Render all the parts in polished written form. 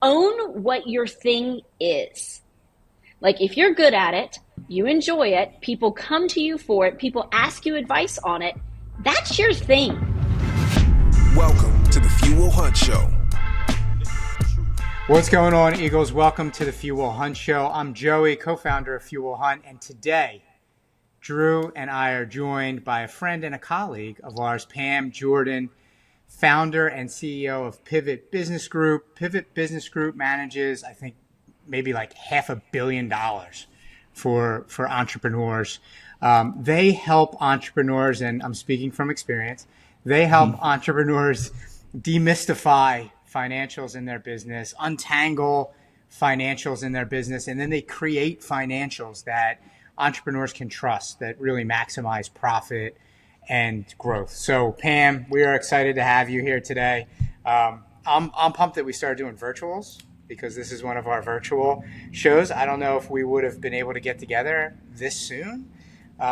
Own what your thing is. Like if you're good at it, you enjoy it, people come to you for it, people ask you advice on it, that's your thing. Welcome to the Fuel Hunt Show. What's going on, Eagles? Welcome to the Fuel Hunt Show. I'm Joey, co-founder of Fuel Hunt, and today, Drew and I are joined by a friend and a colleague of ours, Pam Jordan, founder and CEO of Pivot Business Group. Pivot Business Group manages, I think, maybe like $500 million for entrepreneurs. They help entrepreneurs, and I'm speaking from experience, they help entrepreneurs demystify financials in their business, untangle financials in their business, and then they create financials that entrepreneurs can trust that really maximize profit and growth. So Pam, we are excited to have you here today. I'm pumped that we started doing virtuals because this is one of our virtual shows. I don't know if we would have been able to get together this soon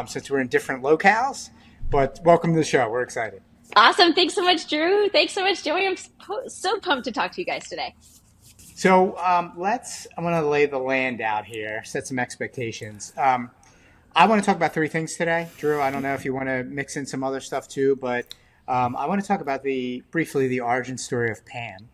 since we're in different locales, but welcome to the show. We're excited. Awesome. Thanks so much, Drew. Thanks so much, Joey. I'm so pumped to talk to you guys today. So I'm going to lay the land out here, set some expectations. I want to talk about three things today. Drew, I don't know if you want to mix in some other stuff too, but I want to talk about briefly the origin story of Pam,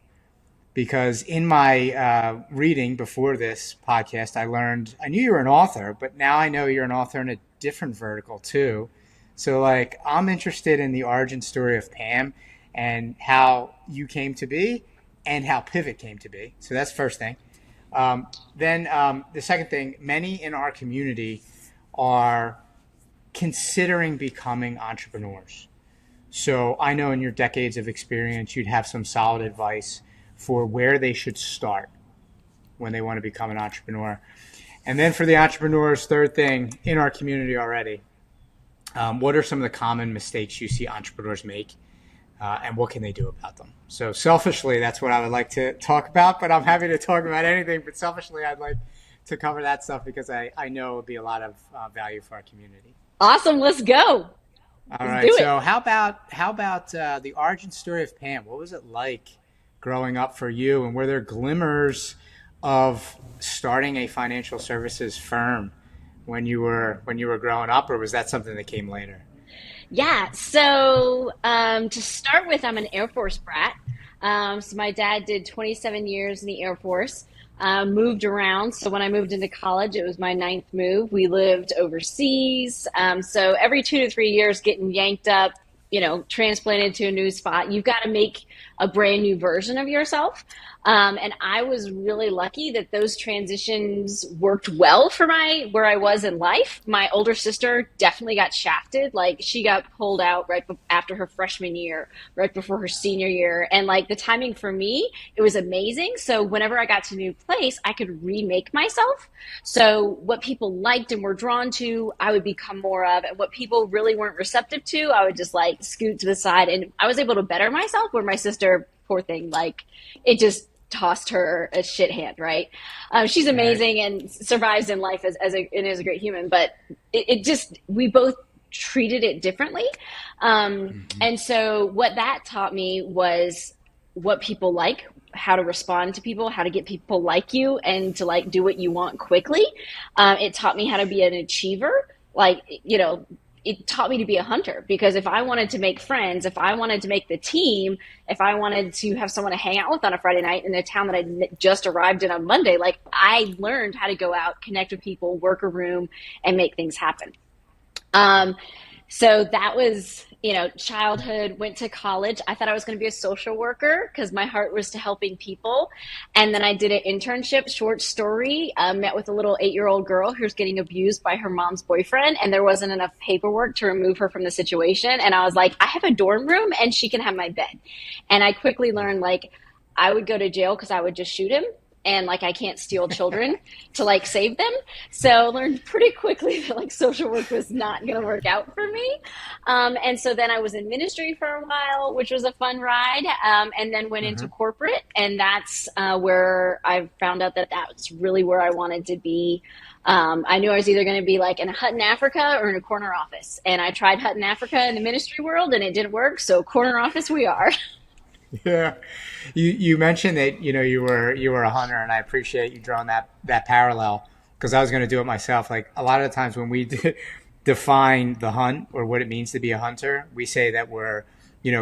because in my reading before this podcast, I knew you were an author, but now I know you're an author in a different vertical too. So I'm interested in the origin story of Pam and how you came to be and how Pivot came to be. So that's the first thing. Then the second thing, many in our community are considering becoming entrepreneurs. So I know in your decades of experience, you'd have some solid advice for where they should start when they want to become an entrepreneur. And then for the entrepreneurs, third thing, in our community already, what are some of the common mistakes you see entrepreneurs make, and what can they do about them? So selfishly, that's what I would like to talk about, but I'm happy to talk about anything. But selfishly, I'd like to cover that stuff because I know it would be a lot of value for our community. Awesome. Let's go. All right. So how about the origin story of Pam? What was it like growing up for you, and were there glimmers of starting a financial services firm when you were growing up, or was that something that came later? Yeah. So to start with, I'm an Air Force brat. So my dad did 27 years in the Air Force, moved around. So when I moved into college, it was my ninth move. We lived overseas. So every 2 to 3 years getting yanked up, transplanted to a new spot, you've got to make a brand new version of yourself. And I was really lucky that those transitions worked well for where I was in life. My older sister definitely got shafted. She got pulled out right after her freshman year, right before her senior year. And the timing for me, it was amazing. So whenever I got to a new place, I could remake myself. So what people liked and were drawn to, I would become more of, and what people really weren't receptive to, I would just scoot to the side. And I was able to better myself, where my sister, poor thing, it just tossed her a shit hand, right? She's amazing and survives in life and is a great human, but we both treated it differently. And so what that taught me was what people like, how to respond to people, how to get people like you, and to do what you want quickly. It taught me how to be an achiever. It taught me to be a hunter, because if I wanted to make friends, if I wanted to make the team, if I wanted to have someone to hang out with on a Friday night in a town that I just arrived in on Monday, I learned how to go out, connect with people, work a room, and make things happen. So that was, childhood, went to college. I thought I was going to be a social worker because my heart was to helping people. And then I did an internship, short story, met with a little 8-year-old girl who's getting abused by her mom's boyfriend. And there wasn't enough paperwork to remove her from the situation. And I was like, I have a dorm room and she can have my bed. And I quickly learned, I would go to jail because I would just shoot him. And I can't steal children to save them. So I learned pretty quickly that social work was not going to work out for me. And so then I was in ministry for a while, which was a fun ride. And then went into corporate. And that's where I found out that was really where I wanted to be. I knew I was either going to be in a hut in Africa or in a corner office. And I tried hut in Africa in the ministry world and it didn't work. So corner office we are. Yeah. You mentioned that, you were a hunter, and I appreciate you drawing that parallel, because I was going to do it myself. Like, a lot of the times when we define the hunt or what it means to be a hunter, we say that we're,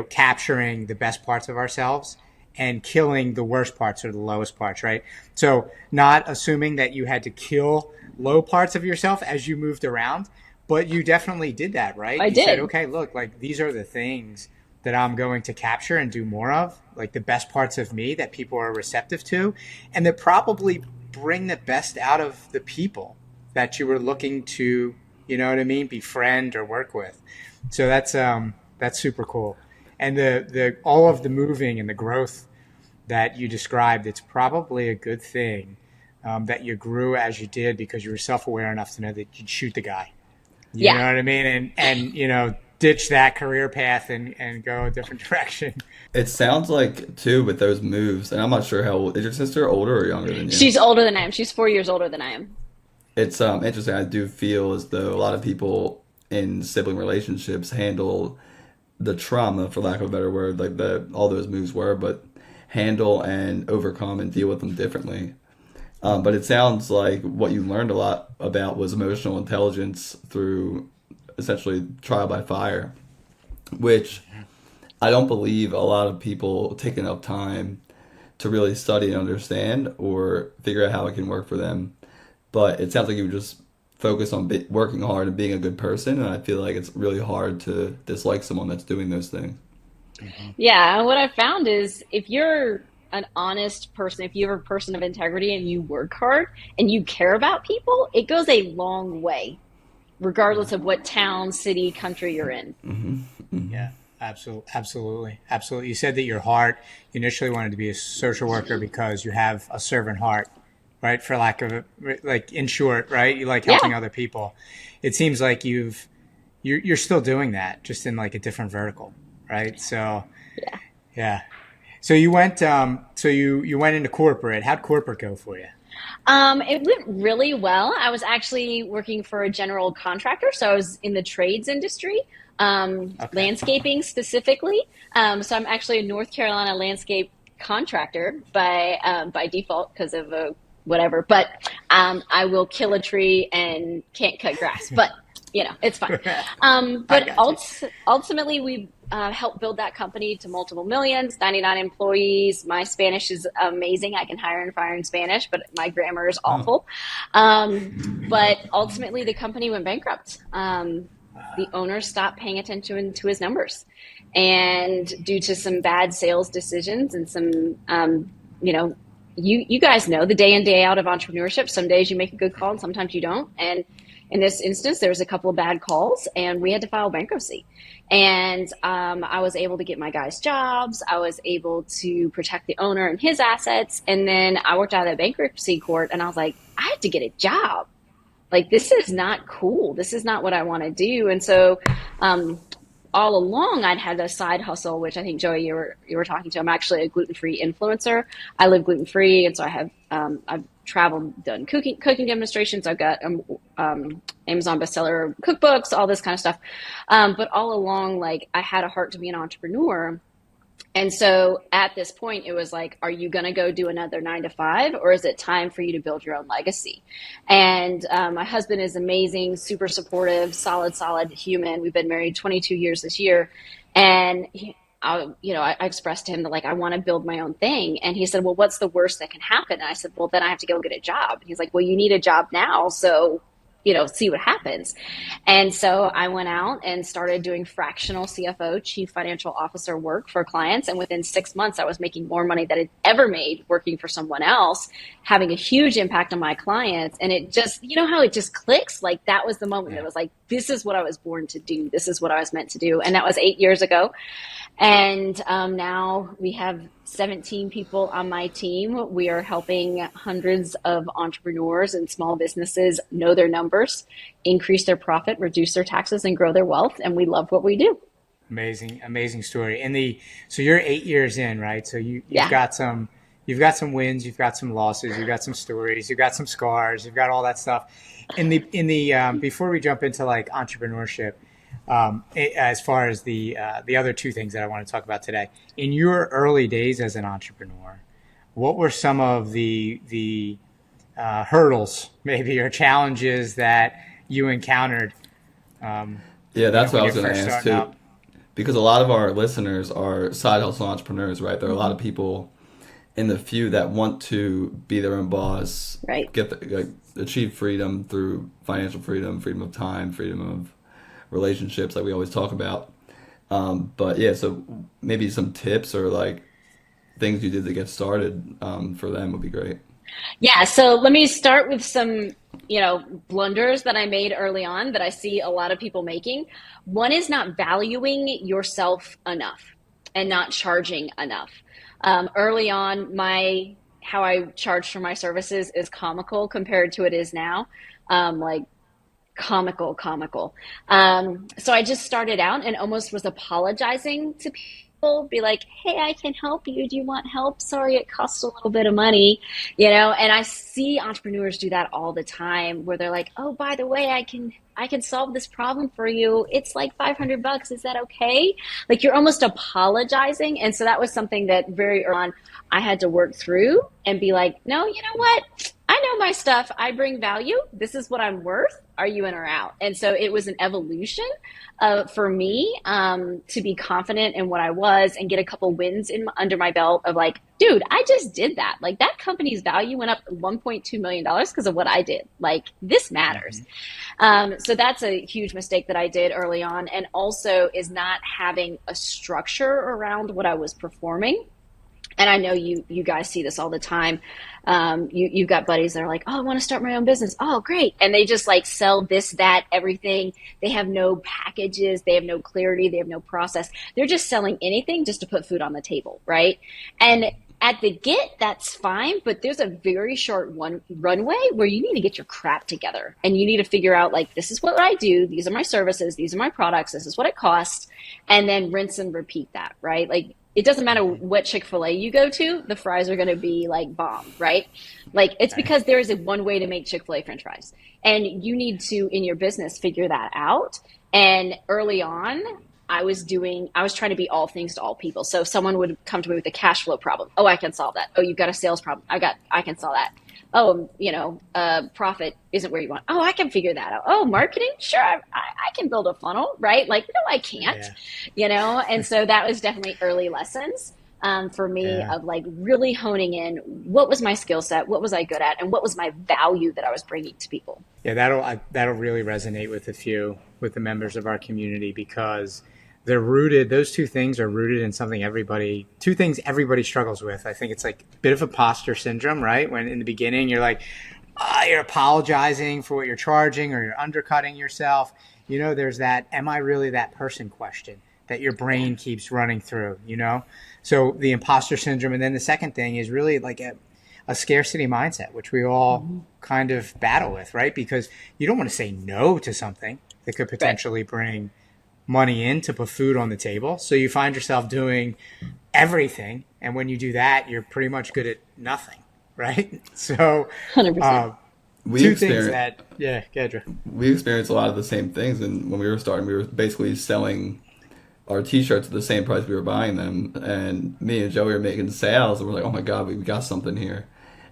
capturing the best parts of ourselves and killing the worst parts or the lowest parts, right? So, not assuming that you had to kill low parts of yourself as you moved around, but you definitely did that, right? I You said, did. okay, look, like, these are the things that I'm going to capture and do more of, like the best parts of me that people are receptive to, and that probably bring the best out of the people that you were looking to, befriend or work with. So that's super cool. And the all of the moving and the growth that you described, it's probably a good thing, that you grew as you did, because you were self-aware enough to know that you'd shoot the guy. You Yeah. know what I mean? And ditch that career path and go a different direction. It sounds like too with those moves, and I'm not sure how old is your sister, older or younger than you? She's older than I am. She's 4 years older than I am. It's interesting. I do feel as though a lot of people in sibling relationships handle the trauma, for lack of a better word, like the all those moves were, but handle and overcome and deal with them differently. But it sounds like what you learned a lot about was emotional intelligence through essentially trial by fire, which I don't believe a lot of people take enough time to really study and understand or figure out how it can work for them. But it sounds like you just focus on working hard and being a good person, and I feel like it's really hard to dislike someone that's doing those things. Yeah, and what I've found is if you're an honest person, if you're a person of integrity and you work hard and you care about people, it goes a long way, regardless of what town, city, country you're in. Yeah, absolutely. You said that your heart, you initially wanted to be a social worker because you have a servant heart, right? For lack of like, in short, right? You like helping Yeah. other people. It seems like you're still doing that, just in like a different vertical, right? So Yeah. yeah. So you went into corporate. How'd corporate go for you? It went really well. I was actually working for a general contractor, so I was in the trades industry, Okay. landscaping specifically. So I'm actually a North Carolina landscape contractor by default because of whatever. But I will kill a tree and can't cut grass. But it's fine. I But got you. ultimately, we helped build that company to multiple millions, 99 employees. My Spanish is amazing. I can hire and fire in Spanish, but my grammar is Oh, awful. But ultimately, the company went bankrupt. The owner stopped paying attention to his numbers. And due to some bad sales decisions and some, you know, you guys know the day in, day out of entrepreneurship. Some days you make a good call and sometimes you don't. And in this instance, there was a couple of bad calls and we had to file bankruptcy. And I was able to get my guys jobs. I was able to protect the owner and his assets. And then I worked out of bankruptcy court and I was like, I have to get a job. Like, this is not cool. This is not what I want to do. And so, all along I'd had a side hustle, which I think Joey, you were talking to. I'm actually a gluten-free influencer. I live gluten-free, and so I've traveled, done cooking demonstrations. I've got Amazon bestseller cookbooks, all this kind of stuff. But all along, like, I had a heart to be an entrepreneur. And so at this point, it was like, are you going to go do another 9 to 5, or is it time for you to build your own legacy? And my husband is amazing, super supportive, solid human. We've been married 22 years this year. And I expressed to him that, like, I want to build my own thing. And he said, well, what's the worst that can happen? And I said, well, then I have to go get a job. And he's like, well, you need a job now. So see what happens. And so I went out and started doing fractional CFO, chief financial officer work for clients. And within 6 months, I was making more money than I'd ever made working for someone else, having a huge impact on my clients. And it just, how it just clicks? Like, that was the moment that Yeah. was like, this is what I was born to do. This is what I was meant to do. And that was 8 years ago. And now we have 17 people on my team. We are helping hundreds of entrepreneurs and small businesses know their numbers, increase their profit, reduce their taxes, and grow their wealth. And we love what we do. Amazing story. So you're 8 years in, right? So you've Yeah. got some wins, you've got some losses, you've got some stories, you've got some scars, you've got all that stuff. Before we jump into like entrepreneurship, As far as the other two things that I want to talk about today, in your early days as an entrepreneur, what were some of the hurdles, maybe, or challenges that you encountered? Yeah, that's what When I you're was going to first ask starting too, out. because a lot of our listeners are side hustle entrepreneurs, right? There are a lot of people in the few that want to be their own boss, Right. achieve freedom through financial freedom, freedom of time, freedom of relationships, like we always talk about. But yeah, so maybe some tips or like things you did to get started for them would be great. Yeah, so let me start with some, blunders that I made early on that I see a lot of people making. One is not valuing yourself enough and not charging enough. Early on, my how I charge for my services is comical compared to it is now. Like comical. So I just started out and almost was apologizing to people, be like, "Hey, I can help you. Do you want help? Sorry, it costs a little bit of money, And I see entrepreneurs do that all the time, where they're like, "Oh, by the way, I can solve this problem for you. It's like $500. Is that okay?" Like you're almost apologizing, and so that was something that very early on I had to work through and be like, "No, you know what? I know my stuff. I bring value. This is what I'm worth. Are you in or out?" And so it was an evolution for me to be confident in what I was and get a couple wins under my belt of like, dude, I just did that. Like that company's value went up $1.2 million because of what I did. Like this matters. So that's a huge mistake that I did early on. And also is not having a structure around what I was performing. And I know you guys see this all the time. You've got buddies that are like, "Oh, I want to start my own business." Oh, great. And they just like sell this, that, everything. They have no packages. They have no clarity. They have no process. They're just selling anything just to put food on the table, right? And at the that's fine, but there's a very short runway where you need to get your crap together and you need to figure out like, this is what I do. These are my services. These are my products. This is what it costs. And then rinse and repeat that, right? Like, it doesn't matter what Chick-fil-A you go to, the fries are going to be like bomb, right? Like it's because there is a one way to make Chick-fil-A French fries. And you need to, in your business, figure that out. And early on, I was trying to be all things to all people. So if someone would come to me with a cash flow problem. Oh, I can solve that. Oh, you've got a sales problem. I can solve that. Oh, profit isn't where you want. Oh, I can figure that out. Oh, marketing? Sure. I can build a funnel, right? Like, no, I can't, And so that was definitely early lessons for me of like really honing in what was my skill set, what was I good at, and what was my value that I was bringing to people. Yeah, that'll really resonate with with the members of our community because they're rooted. Those two things are rooted in two things everybody struggles with. I think it's like a bit of imposter syndrome, right? When in the beginning you're like, you're apologizing for what you're charging or you're undercutting yourself. There's that, am I really that person question that your brain keeps running through, So the imposter syndrome. And then the second thing is really like a scarcity mindset, which we all kind of battle with, right? Because you don't want to say no to something that could potentially bring money in to put food on the table. So you find yourself doing everything. And when you do that, you're pretty much good at nothing, right? So 100%. We two things experienced that, Gedra. we experienced a lot of the same things, and when we were starting, we were basically selling our T-shirts at the same price we were buying them, and me and Joey were making sales, and we're like, "Oh my God, we got something here."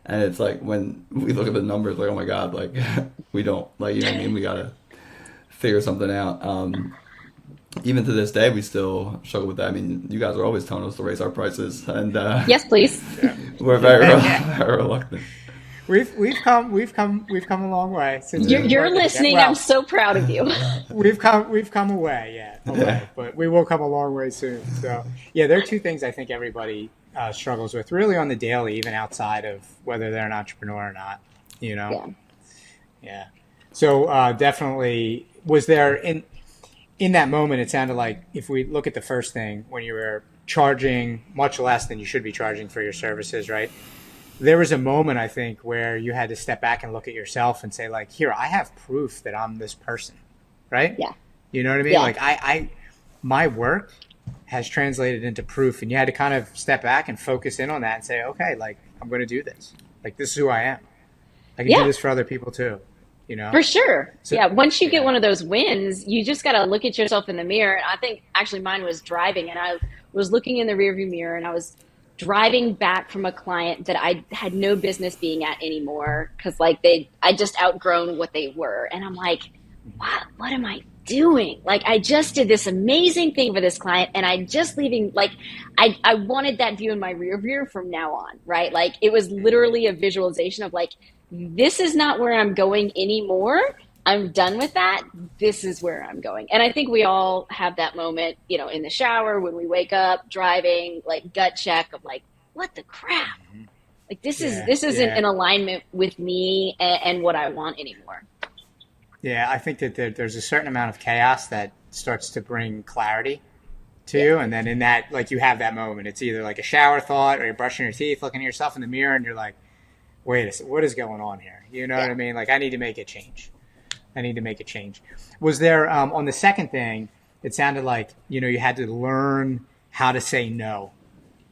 And it's like when we look at the numbers, like, "Oh my God, like we don't like, you know what I mean? We gotta figure something out." Even to this day, we still struggle with that. I mean, you guys are always telling us to raise our prices, and Yes, please. we're very reluctant. We've come a long way since You're listening. Well, I'm so proud of you. we've come away, but we will come a long way soon. So there are two things I think everybody struggles with really on the daily, even outside of whether they're an entrepreneur or not. Yeah. So definitely, was there in that moment? It sounded like if we look at the first thing, when you were charging much less than you should be charging for your services, right? There was a moment, I think, where you had to step back and look at yourself and say, like, here, I have proof that I'm this person, right? Yeah. You know what I mean? Yeah. Like, my work has translated into proof, and you had to kind of step back and focus in on that and say, okay, like, I'm going to do this. Like, this is who I am. I can do this for other people too. you know? For sure. So, Yeah. Once you get yeah. one of those wins, you just got to look at yourself in the mirror. And I think actually mine was driving, and I was looking in the rearview mirror, and I was driving back from a client that I had no business being at anymore because like I just outgrown what they were. And I'm like, what am I doing? Like I just did this amazing thing for this client and I just leaving like I wanted that view in my rear view from now on, right? Like it was literally a visualization of like, this is not where I'm going anymore. I'm done with that. This is where I'm going. And I think we all have that moment, you know, in the shower, when we wake up, driving, like gut check of like, what the crap? Like this isn't in alignment with me and what I want anymore. Yeah, I think that there's a certain amount of chaos that starts to bring clarity to you. And then in that, like you have that moment. It's either like a shower thought or you're brushing your teeth, looking at yourself in the mirror and you're like, wait a second, what is going on here? You know what I mean? Like I need to make a change. I need to make a change. Was there, on the second thing, it sounded like, you know, you had to learn how to say no.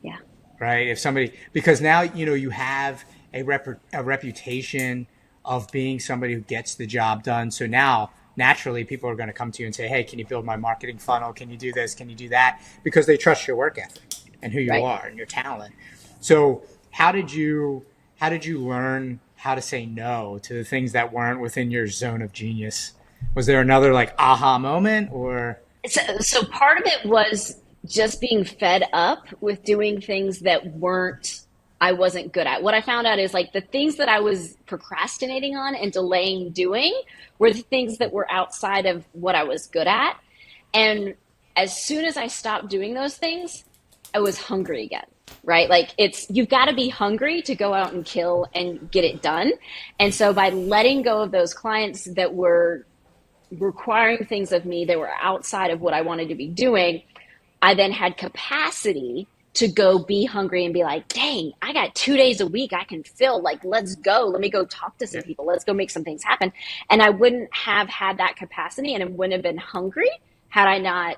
Yeah. Right? If somebody, because now, you know, you have a reputation of being somebody who gets the job done. So now, naturally, people are going to come to you and say, hey, can you build my marketing funnel? Can you do this? Can you do that? Because they trust your work ethic and who you are and your talent. So how did you learn how to say no to the things that weren't within your zone of genius? Was there another like aha moment or? So part of it was just being fed up with doing things that I wasn't good at. What I found out is like the things that I was procrastinating on and delaying doing were the things that were outside of what I was good at. And as soon as I stopped doing those things, I was hungry again, right? Like you've got to be hungry to go out and kill and get it done. And so by letting go of those clients that were requiring things of me that were outside of what I wanted to be doing, I then had capacity to go be hungry and be like, dang, I got 2 days a week I can fill. Like, let's go. Let me go talk to some people. Let's go make some things happen. And I wouldn't have had that capacity and I wouldn't have been hungry had I not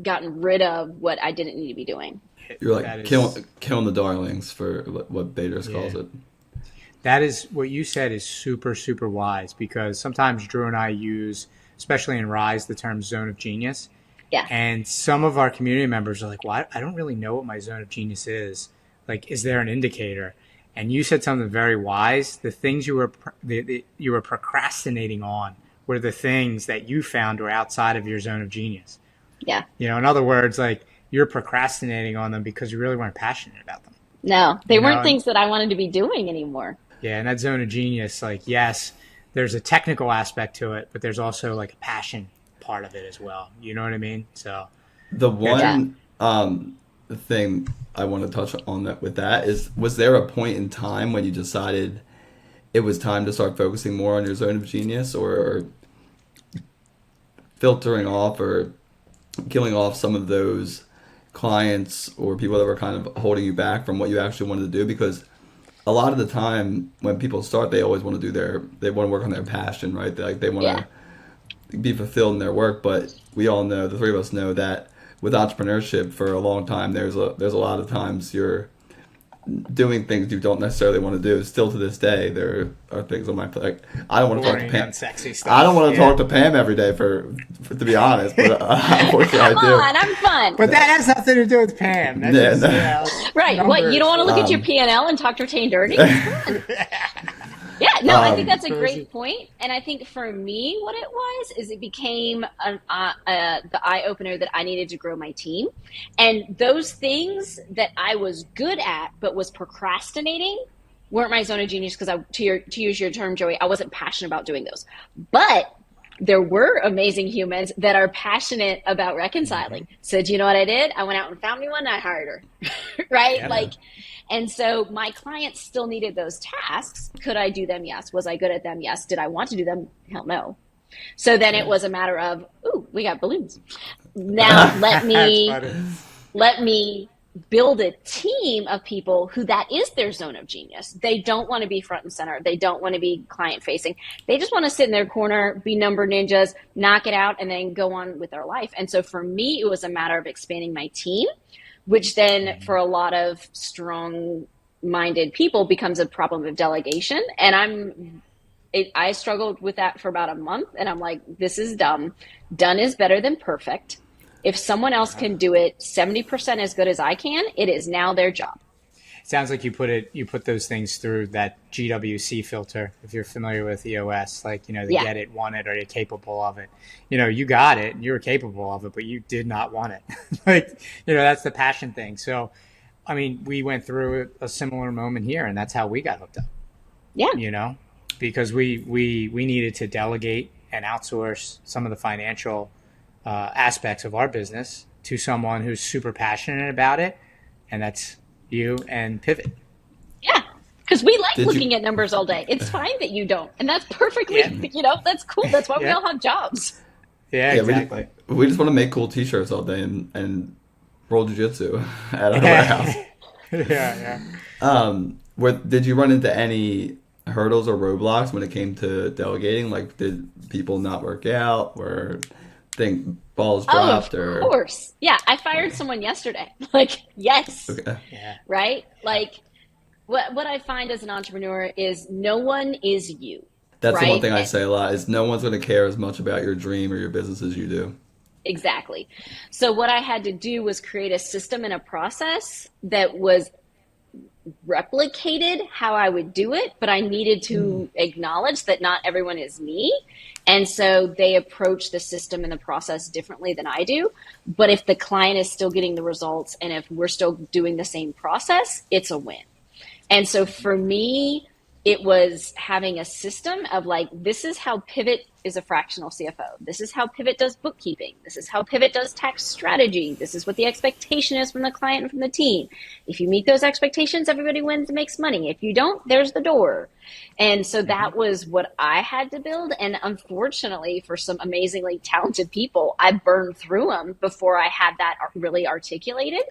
gotten rid of what I didn't need to be doing. You're like killing the darlings for what Bader's calls it. That is what you said is super, super wise because sometimes Drew and I use, especially in Rise, the term zone of genius. Yeah. And some of our community members are like, well, I don't really know what my zone of genius is. Like, is there an indicator? And you said something very wise. The things you were procrastinating on were the things that you found were outside of your zone of genius. Yeah. You know, in other words, like you're procrastinating on them because you really weren't passionate about them. No, they weren't things that I wanted to be doing anymore. Yeah. And that zone of genius, like, yes, there's a technical aspect to it, but there's also like a passion part of it as well. You know what I mean? So the one thing I want to touch on that is, was there a point in time when you decided it was time to start focusing more on your zone of genius or filtering off or killing off some of those clients or people that were kind of holding you back from what you actually wanted to do? Because a lot of the time when people start, they always want to they want to work on their passion, right? They want to be fulfilled in their work, but we all know, the three of us know, that with entrepreneurship for a long time, there's a lot of times you're doing things you don't necessarily want to do. Still to this day, there are things on my plate. I don't want to talk to Pam. Sexy stuff. I don't want to talk to Pam every day for to be honest, but unfortunately I do. Come on, I'm fun. But that has nothing to do with Pam. That's right. Numbers. What, you don't want to look at your P&L and talk retained earnings? Come on. Yeah, no, I think that's a great point. And I think for me, what it was is it became the eye-opener that I needed to grow my team. And those things that I was good at but was procrastinating weren't my zone of genius because, to use your term, Joey, I wasn't passionate about doing those. But there were amazing humans that are passionate about reconciling. So do you know what I did? I went out and found me one and I hired her, right? Yeah. And so my clients still needed those tasks. Could I do them? Yes. Was I good at them? Yes. Did I want to do them? Hell no. So then it was a matter of, ooh, we got balloons. Now let me build a team of people who that is their zone of genius. They don't want to be front and center. They don't want to be client facing. They just want to sit in their corner, be number ninjas, knock it out, and then go on with their life. And so for me, it was a matter of expanding my team, which then for a lot of strong-minded people becomes a problem of delegation. And I'm I struggled with that for about a month, and I'm like, this is dumb. Done is better than perfect. If someone else can do it 70% as good as I can, it is now their job. Sounds like you put those things through that GWC filter, if you're familiar with EOS, like, the Yeah. get it, want it, or you're capable of it. You got it, you were capable of it, but you did not want it. Like, that's the passion thing. So, I mean, we went through a similar moment here, and that's how we got hooked up, Yeah. because we needed to delegate and outsource some of the financial aspects of our business to someone who's super passionate about it, and that's you and Pivot. Yeah. Because we like Did looking you? at numbers all day. It's fine that you don't. And that's perfectly, Yeah. that's cool. That's why we Yeah. all have jobs. Yeah, Yeah, exactly. we just want to make cool T-shirts all day and roll jujitsu at our Yeah. warehouse. Yeah, yeah. Did you run into any hurdles or roadblocks when it came to delegating? Like, did people not work out, or think balls Oh, of dropped, or course. Yeah. I fired someone yesterday. Like, yes. okay, Yeah. Right. Like, what I find as an entrepreneur is no one is you. that's the one Right. thing I say a lot is no one's going to care as much about your dream or your business as you do. Exactly. So what I had to do was create a system and a process that was replicated how I would do it, but I needed to acknowledge that not everyone is me. And so they approach the system and the process differently than I do. But if the client is still getting the results and if we're still doing the same process, it's a win. And so for me, it was having a system of like, this is how Pivot is a fractional CFO. This is how Pivot does bookkeeping. This is how Pivot does tax strategy. This is what the expectation is from the client and from the team. If you meet those expectations, everybody wins and makes money. If you don't, there's the door. And so that was what I had to build. And unfortunately, for some amazingly talented people, I burned through them before I had that really articulated.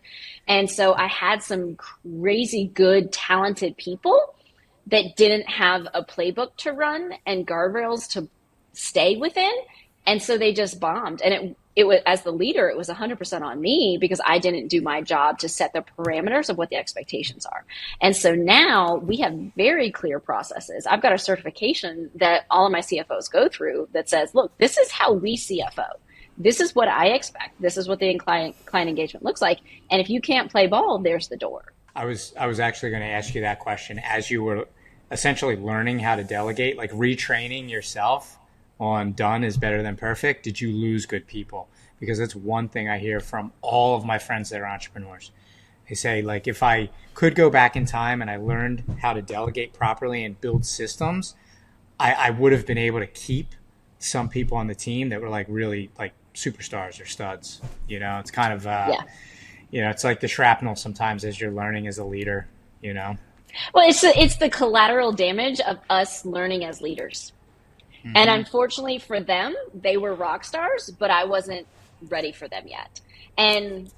And so I had some crazy good, talented people that didn't have a playbook to run and guardrails to stay within. And so they just bombed. And it was, as the leader, it was 100% on me because I didn't do my job to set the parameters of what the expectations are. And so now we have very clear processes. I've got a certification that all of my CFOs go through that says, look, this is how we CFO. This is what I expect. This is what the client engagement looks like. And if you can't play ball, there's the door. I was actually going to ask you that question as you were essentially learning how to delegate, like retraining yourself on done is better than perfect. Did you lose good people? Because that's one thing I hear from all of my friends that are entrepreneurs. They say, like, if I could go back in time and I learned how to delegate properly and build systems, I would have been able to keep some people on the team that were like really like superstars or studs. It's kind of it's like the shrapnel sometimes as you're learning as a leader. Well, it's the collateral damage of us learning as leaders. Mm-hmm. And unfortunately for them, they were rock stars, but I wasn't ready for them yet. And,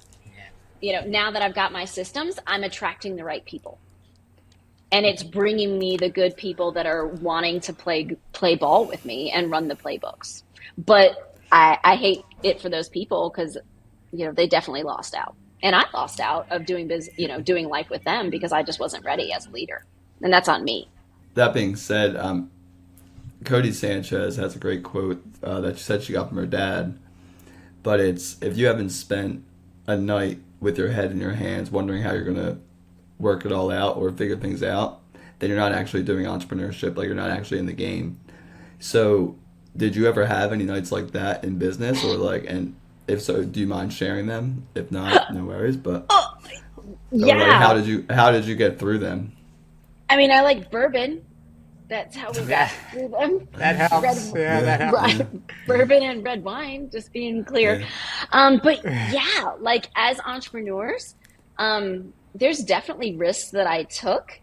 now that I've got my systems, I'm attracting the right people. And it's bringing me the good people that are wanting to play ball with me and run the playbooks. But I hate it for those people because, they definitely lost out. And I lost out of doing doing life with them because I just wasn't ready as a leader. And that's on me. That being said, Cody Sanchez has a great quote that she said she got from her dad. But it's, if you haven't spent a night with your head in your hands wondering how you're going to work it all out or figure things out, then you're not actually doing entrepreneurship, like you're not actually in the game. So did you ever have any nights like that in business, or like, and if so, do you mind sharing them? If not, no worries. But yeah, like, how did you get through them? I mean, I like bourbon. That's how we got through them. That helps. That helps. Right. Bourbon and red wine, just being clear. Yeah. But yeah, like as entrepreneurs, there's definitely risks that I took,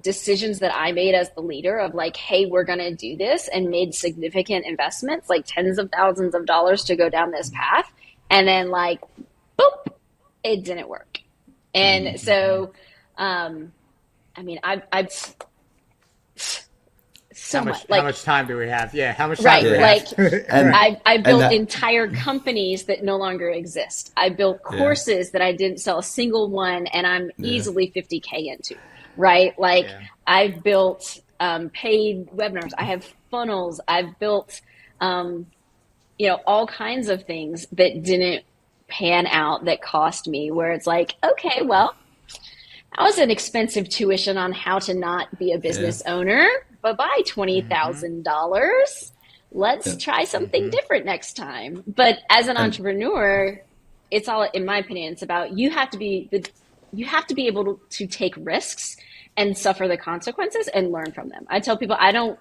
decisions that I made as the leader of like, hey, we're going to do this, and made significant investments, like tens of thousands of dollars to go down this path. And then like, boop, it didn't work. And so, I mean, I've so how much time do we have? Yeah, how much time right, do we like have? I built entire companies that no longer exist. I built courses that I didn't sell a single one, and I'm easily 50K into. Right, like I've built paid webinars. I have funnels. I've built, all kinds of things that didn't pan out that cost me, where it's like, okay, well, that was an expensive tuition on how to not be a Yeah. business owner. Bye bye, $20,000. Let's Yeah. try something different next time. But as an And entrepreneur, it's all, in my opinion, it's about you have to be able to take risks and suffer the consequences and learn from them. I tell people I don't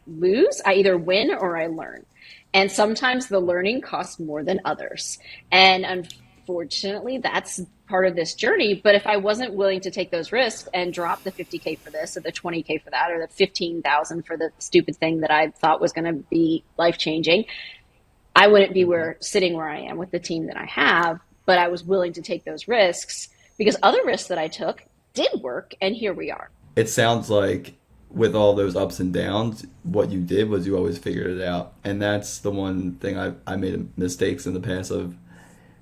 lose, I either win or I learn. And sometimes the learning costs more than others. And unfortunately, that's part of this journey. But if I wasn't willing to take those risks and drop the 50K for this or the 20K for that or the 15,000 for the stupid thing that I thought was going to be life changing, I wouldn't be sitting where I am with the team that I have. But I was willing to take those risks because other risks that I took did work. And here we are. it sounds like with all those ups and downs, what you did was you always figured it out. And that's the one thing I made mistakes in the past of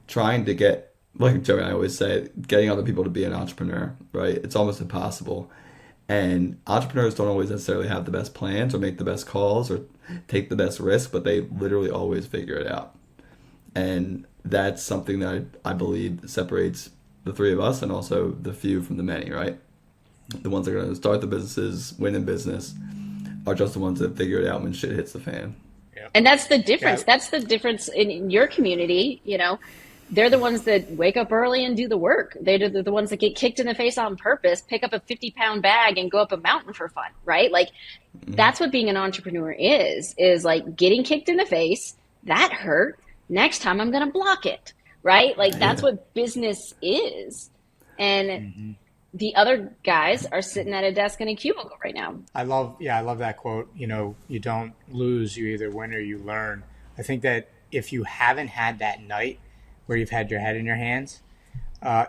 trying to get, like Joey and I always say, getting other people to be an entrepreneur, right? It's almost impossible. And entrepreneurs don't always necessarily have the best plans or make the best calls or take the best risk, but they literally always figure it out. And that's something that I believe separates the three of us and also the few from the many, right? The ones that are going to start the businesses, win in business, are just the ones that figure it out when shit hits the fan. And that's the difference. Yeah. That's the difference in your community. They're the ones that wake up early and do the work. They're the ones that get kicked in the face on purpose, pick up a 50-pound bag and go up a mountain for fun, right? Like that's what being an entrepreneur is like getting kicked in the face. That hurt. Next time I'm going to block it, right? Like that's what business is. And the other guys are sitting at a desk in a cubicle right now. I love that quote. You don't lose, you either win or you learn. I think that if you haven't had that night where you've had your head in your hands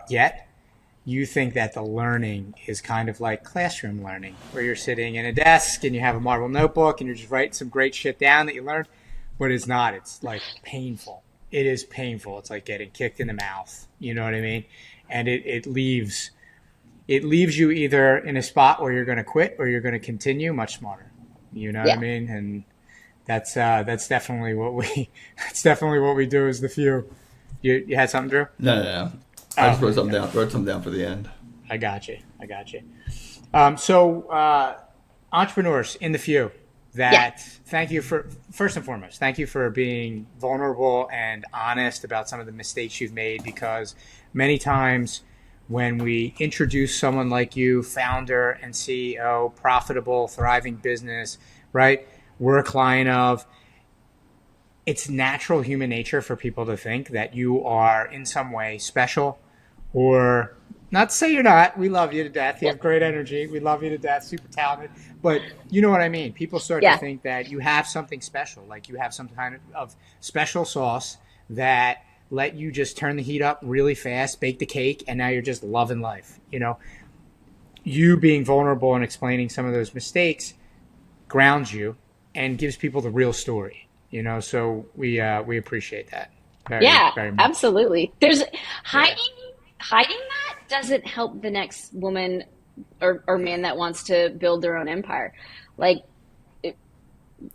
yet, you think that the learning is kind of like classroom learning, where you're sitting in a desk and you have a marble notebook and you're just writing some great shit down that you learned. But it's not. It's like painful. It is painful. It's like getting kicked in the mouth. You know what I mean? And it leaves you either in a spot where you're going to quit or you're going to continue much smarter. You know what I mean? And that's definitely what we do as the few. You had something, Drew? No. I just wrote something down for the end. I got you. So entrepreneurs in the few thank you first and foremost, thank you for being vulnerable and honest about some of the mistakes you've made, because many times when we introduce someone like you, founder and CEO, profitable, thriving business, right? We're a client of, it's natural human nature for people to think that you are in some way special, or not to say you're not. We love you to death. You have great energy. We love you to death. Super talented. But you know what I mean? People start to think that you have something special, like you have some kind of special sauce that let you just turn the heat up really fast, bake the cake, and now you're just loving life. You being vulnerable and explaining some of those mistakes grounds you and gives people the real story. So we appreciate that. Very much. Absolutely. There's hiding that doesn't help the next woman or man that wants to build their own empire. Like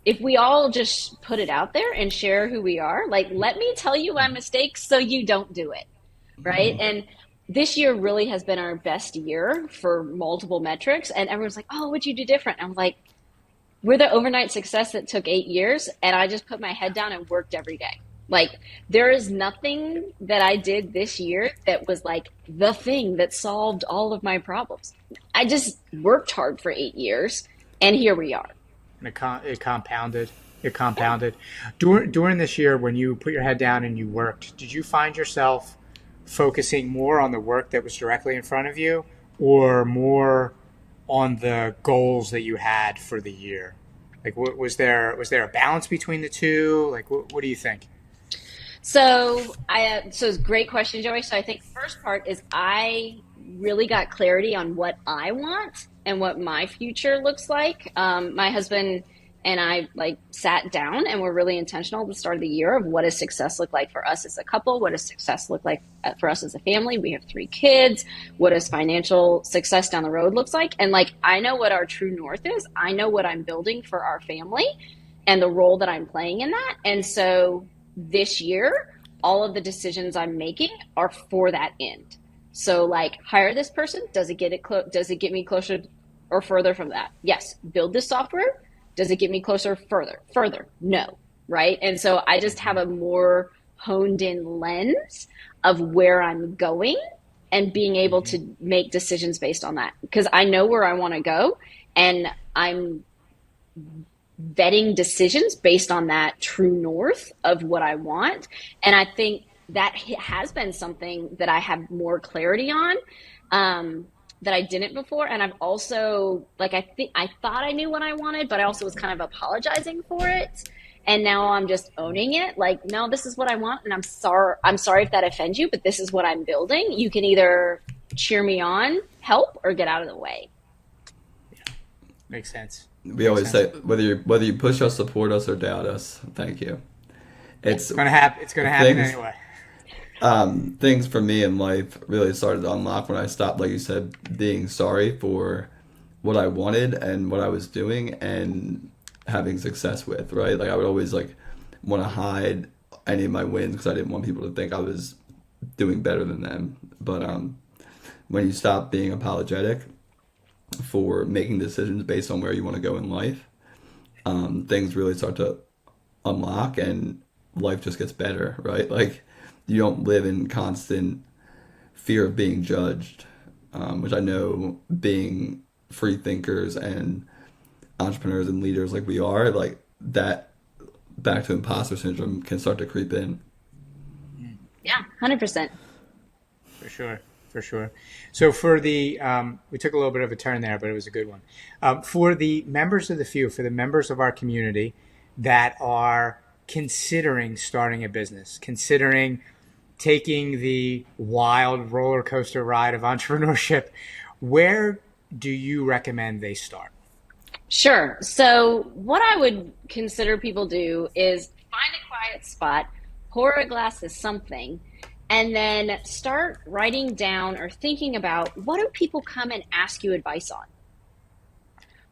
if we all just put it out there and share who we are, like, let me tell you my mistakes so you don't do it. Right. And this year really has been our best year for multiple metrics. And everyone's like, oh, what'd you do different? And I'm like, we're the overnight success that took 8 years. And I just put my head down and worked every day. Like, there is nothing that I did this year that was like the thing that solved all of my problems. I just worked hard for 8 years, and here we are. It compounded. It compounded. During this year, when you put your head down and you worked, did you find yourself focusing more on the work that was directly in front of you, or more on the goals that you had for the year? Like, was there a balance between the two? Like, what do you think? So it's a great question, Joey. So I think first part is I really got clarity on what I want and what my future looks like. My husband and I like sat down and we're really intentional at the start of the year of what does success look like for us as a couple? What does success look like for us as a family? We have 3 kids. What does financial success down the road looks like? And like, I know what our true north is. I know what I'm building for our family and the role that I'm playing in that. And so this year, all of the decisions I'm making are for that end. So like, hire this person. Does it get me closer or further from that? Yes. Build this software. Does it get me closer further? No. Right. And so I just have a more honed in lens of where I'm going and being able to make decisions based on that, because I know where I want to go, and I'm vetting decisions based on that true north of what I want. And I think that has been something that I have more clarity on, that I didn't before. And I've also, like, I thought I knew what I wanted, but I also was kind of apologizing for it. And now I'm just owning it. Like, no, this is what I want. And I'm sorry if that offends you, but this is what I'm building. You can either cheer me on, help, or get out of the way. Yeah. Makes sense. We always say, whether you push us, support us, or doubt us, thank you. It's gonna happen. It's gonna happen anyway. Things for me in life really started to unlock when I stopped, like you said, being sorry for what I wanted and what I was doing and having success with, right? Like, I would always like want to hide any of my wins because I didn't want people to think I was doing better than them. But when you stop being apologetic for making decisions based on where you want to go in life, things really start to unlock and life just gets better, right? Like, you don't live in constant fear of being judged, which I know, being free thinkers and entrepreneurs and leaders like we are, like, that back to imposter syndrome can start to creep in. Yeah, 100%. For sure. So for the, we took a little bit of a turn there, but it was a good one. For the members of for the members of our community that are considering starting a business, considering taking the wild roller coaster ride of entrepreneurship, where do you recommend they start? Sure. So what I would consider people do is find a quiet spot, pour a glass of something, and then start writing down or thinking about, what do people come and ask you advice on?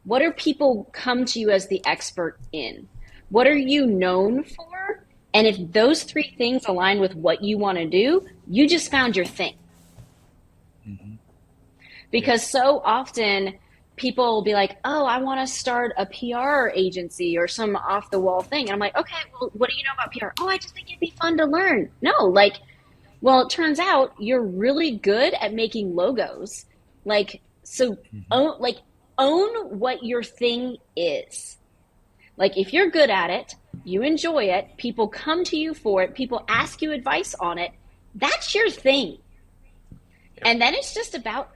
What do people come to you as the expert in? What are you known for? And if those 3 things align with what you want to do, you just found your thing. Mm-hmm. Because so often people will be like, oh, I want to start a PR agency or some off the wall thing. And I'm like, okay, well, what do you know about PR? Oh, I just think it'd be fun to learn. No, like, well, it turns out you're really good at making logos. Like, so own what your thing is. Like, if you're good at it, you enjoy it, people come to you for it, people ask you advice on it, that's your thing. Yep. And then it's just about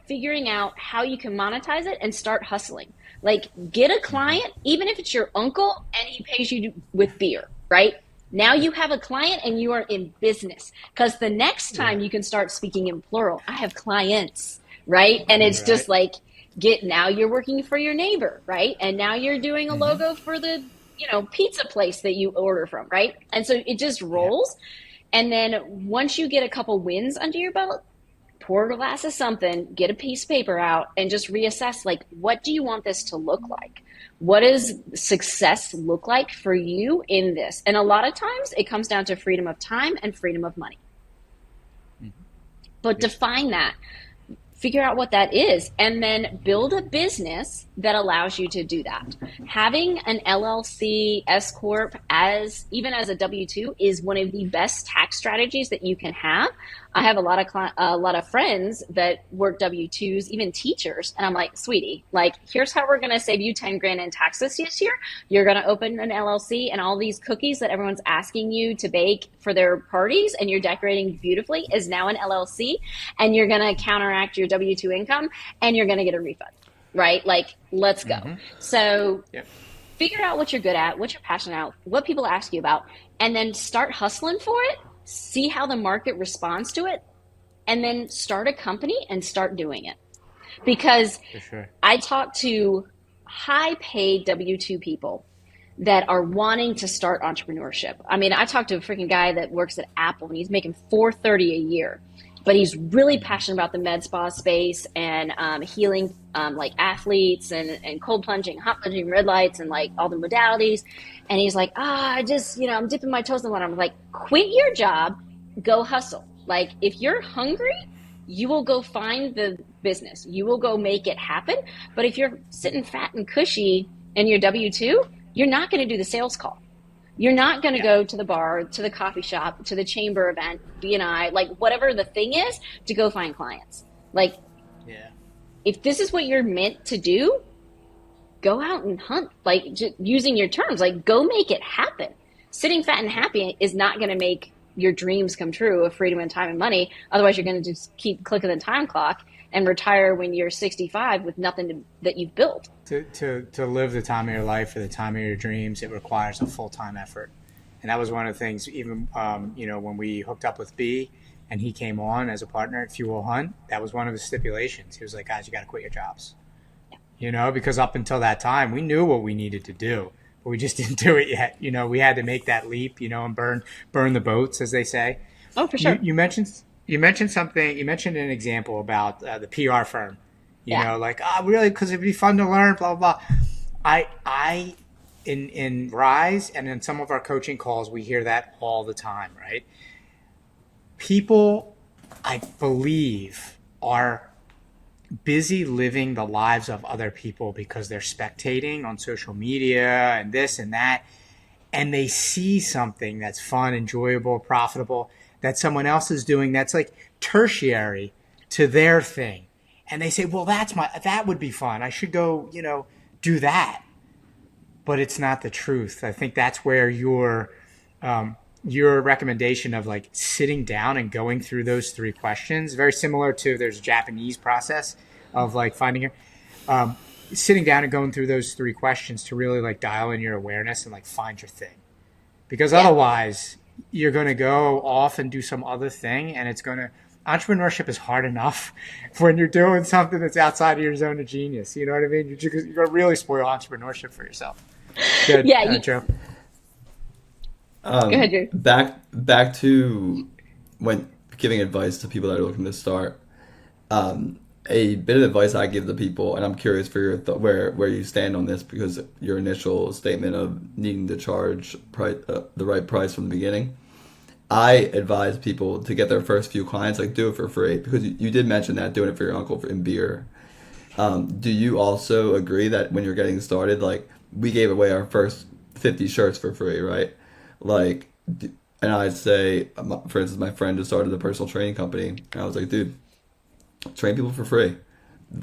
figuring out how you can monetize it and start hustling. Like, get a client, even if it's your uncle and he pays you with beer, right? Now you have a client and you are in business, because the next time you can start speaking in plural. I have clients, right? And it's just like, now you're working for your neighbor, right? And now you're doing a logo for the, pizza place that you order from, right? And so it just rolls. Yeah. And then once you get a couple wins under your belt, pour a glass of something, get a piece of paper out, and just reassess, like, what do you want this to look like? What does success look like for you in this? And a lot of times it comes down to freedom of time and freedom of money. But define that. Figure out what that is, and then build a business that allows you to do that. Having an LLC, S Corp, even as a W-2 is one of the best tax strategies that you can have. I have a lot of friends that work W-2s, even teachers, and I'm like, sweetie, like, here's how we're going to save you 10 grand in taxes this year. You're going to open an LLC, and all these cookies that everyone's asking you to bake for their parties and you're decorating beautifully is now an LLC, and you're going to counteract your W-2 income, and you're going to get a refund, right? Like, let's go. So figure out what you're good at, what you're passionate about, what people ask you about, and then start hustling for it. See how the market responds to it, and then start a company and start doing it. Because I talk to high paid W-2 people that are wanting to start entrepreneurship. I mean, I talked to a freaking guy that works at Apple and he's making $430 a year, but he's really passionate about the med spa space and healing like athletes and cold plunging, hot plunging, red lights, and like all the modalities. And he's like, I just, I'm dipping my toes in the water. I'm like, quit your job, go hustle. Like, if you're hungry, you will go find the business. You will go make it happen. But if you're sitting fat and cushy in your W-2, you're not going to do the sales call. You're not going to go to the bar, to the coffee shop, to the chamber event, BNI, like whatever the thing is, to go find clients. Like, if this is what you're meant to do, go out and hunt. Like, just using your terms, like, go make it happen. Sitting fat and happy is not going to make your dreams come true of freedom and time and money. Otherwise, you're going to just keep clicking the time clock and retire when you're 65 with nothing that you've built. To live the time of your life or the time of your dreams, it requires a full-time effort. And that was one of the things, even, when we hooked up with B and he came on as a partner at Fuel Hunt, that was one of the stipulations. He was like, guys, you got to quit your jobs. Because up until that time, we knew what we needed to do, but we just didn't do it yet. We had to make that leap, and burn the boats, as they say. Oh, for sure. You mentioned something. You mentioned an example about the PR firm. Really, because it'd be fun to learn. Blah blah blah. I in Rise and in some of our coaching calls, we hear that all the time. Right? People, I believe, are busy living the lives of other people because they're spectating on social media and this and that, and they see something that's fun, enjoyable, profitable that someone else is doing that's like tertiary to their thing. And they say, well, that would be fun. I should go, do that. But it's not the truth. I think that's where your recommendation of like sitting down and going through those 3 questions, very similar to there's a Japanese process of like finding your, sitting down and going through those 3 questions to really like dial in your awareness and like find your thing. Because otherwise you're going to go off and do some other thing, and entrepreneurship is hard enough when you're doing something that's outside of your zone of genius. You know what I mean? You're going to really spoil entrepreneurship for yourself. Good. Joe. Go ahead, Drew. Back to when giving advice to people that are looking to start. A bit of advice I give to people, and I'm curious for your where you stand on this, because your initial statement of needing to charge the right price from the beginning. I advise people to get their first few clients, like, do it for free, because you did mention that doing it for your uncle in beer. Do you also agree that when you're getting started, like, we gave away our first 50 shirts for free, right? Like, and I'd say, for instance, my friend just started a personal training company, and I was like, dude, train people for free,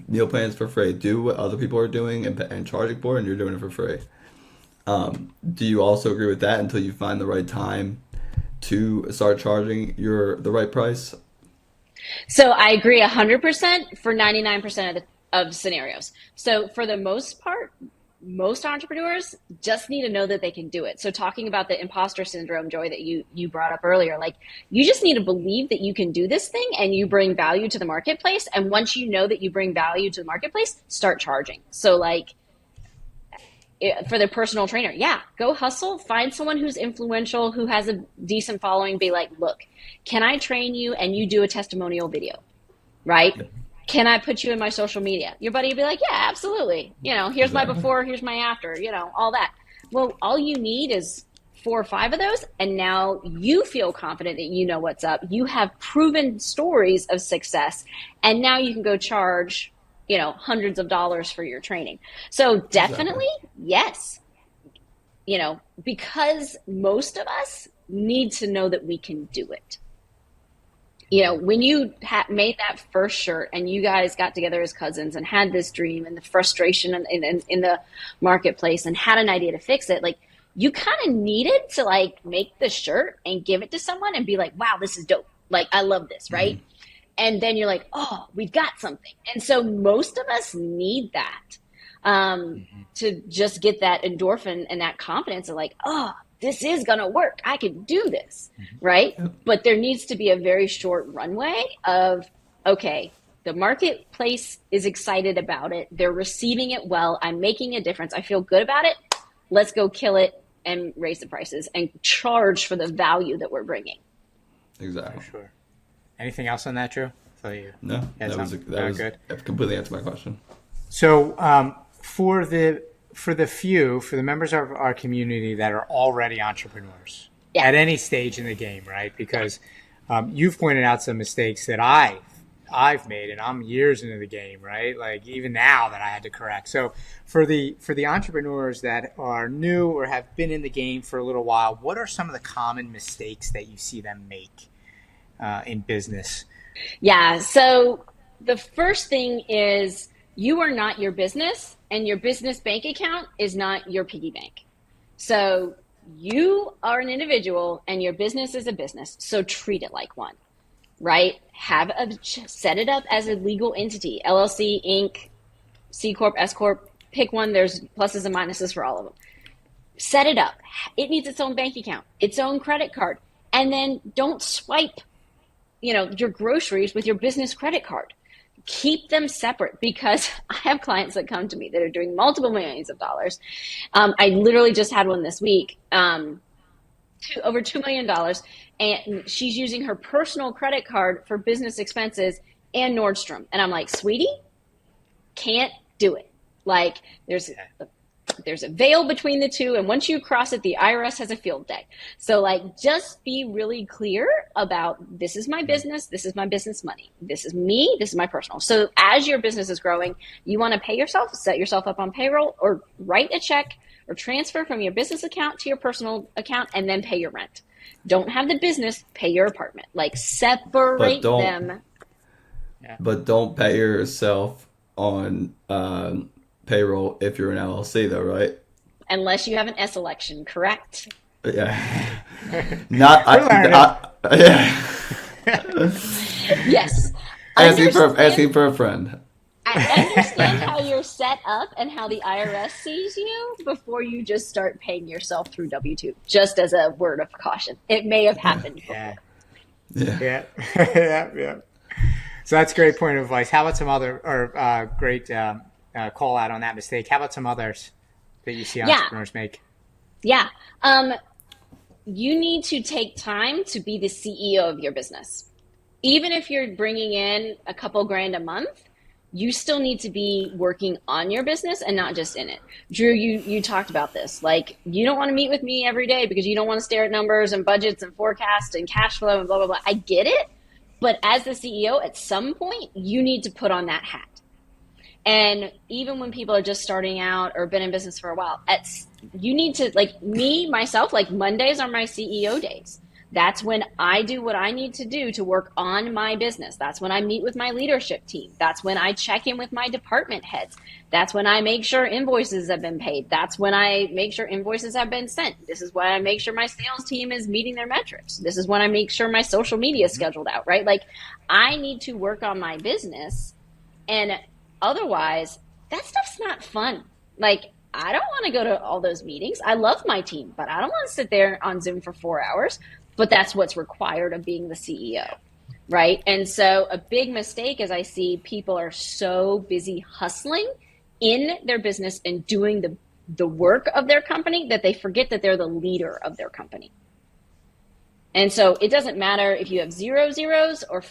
meal plans for free, do what other people are doing and charging for, and you're doing it for free. Do you also agree with that until you find the right time to start charging the right price? So I agree 100% for 99% of scenarios. So for the most part, most entrepreneurs just need to know that they can do it. So talking about the imposter syndrome, Joy, that you brought up earlier, like, you just need to believe that you can do this thing and you bring value to the marketplace. And once you know that you bring value to the marketplace, start charging. So like, for the personal trainer, go hustle, find someone who's influential, who has a decent following, be like, look, can I train you and you do a testimonial video, right? Yeah. Can I put you in my social media? Your buddy would be like, yeah, absolutely. Here's my before, here's my after, all that. Well, all you need is 4 or 5 of those. And now you feel confident that you know what's up. You have proven stories of success. And now you can go charge, hundreds of dollars for your training. So definitely, yes. Because most of us need to know that we can do it. When you made that first shirt and you guys got together as cousins and had this dream and the frustration in the marketplace and had an idea to fix it, like, you kind of needed to like make the shirt and give it to someone and be like, wow, this is dope. Like, I love this. Right. Mm-hmm. And then you're like, oh, we've got something. And so most of us need that to just get that endorphin and that confidence of like, oh, this is going to work. I can do this, right? But there needs to be a very short runway of, okay, the marketplace is excited about it. They're receiving it well. I'm making a difference. I feel good about it. Let's go kill it and raise the prices and charge for the value that we're bringing. Exactly. For sure. Anything else on that, Drew? No, that was good. That completely answered my question. So for the members of our community that are already entrepreneurs at any stage in the game, right? Because you've pointed out some mistakes that I've made, and I'm years into the game, right? Like even now that I had to correct. So for the entrepreneurs that are new or have been in the game for a little while, what are some of the common mistakes that you see them make in business? Yeah. So the first thing is you are not your business, and your business bank account is not your piggy bank. So you are an individual and your business is a business. So treat it like one, right? Set it up as a legal entity, LLC, Inc., C Corp, S Corp, pick one. There's pluses and minuses for all of them. Set it up. It needs its own bank account, its own credit card, and then don't swipe your groceries with your business credit card. Keep them separate, because I have clients that come to me that are doing multiple millions of dollars. I literally just had one this week, over $2 million, and she's using her personal credit card for business expenses and Nordstrom. And I'm like, sweetie, can't do it. Like there's a veil between the two, and once you cross it, the IRS has a field day. So like, just be really clear about, this is my business, this is my business money, this is me, this is my personal. So as your business is growing, you want to pay yourself, set yourself up on payroll, or write a check or transfer from your business account to your personal account, and then pay your rent. Don't have the business pay your apartment. Like, separate them. But don't pay yourself on payroll if you're an LLC, though, right? Unless you have an S election, correct? Yeah. Yes. Asking for a friend. I understand how you're set up and how the IRS sees you before you just start paying yourself through W-2, just as a word of caution. It may have happened before. Yeah. So that's a great point of advice. How about some other, or great call out on that mistake? How about some others that you see entrepreneurs make? Yeah. You need to take time to be the CEO of your business. Even if you're bringing in a couple grand a month, you still need to be working on your business and not just in it. Drew, you talked about this. Like, you don't want to meet with me every day because you don't want to stare at numbers and budgets and forecasts and cash flow and blah, blah, blah. I get it. But as the CEO, at some point, you need to put on that hat. And even when people are just starting out or been in business for a while, you need to, like me, myself, like Mondays are my CEO days. That's when I do what I need to do to work on my business. That's when I meet with my leadership team. That's when I check in with my department heads. That's when I make sure invoices have been paid. That's when I make sure invoices have been sent. This is when I make sure my sales team is meeting their metrics. This is when I make sure my social media is scheduled out, right? Like, I need to work on my business, and otherwise that stuff's not fun. Like, I don't want to go to all those meetings. I love my team, but I don't want to sit there on Zoom for 4 hours. But that's what's required of being the CEO, right? And so a big mistake is I see people are so busy hustling in their business and doing the work of their company that they forget that they're the leader of their company. And so it doesn't matter if you have 0 zeros or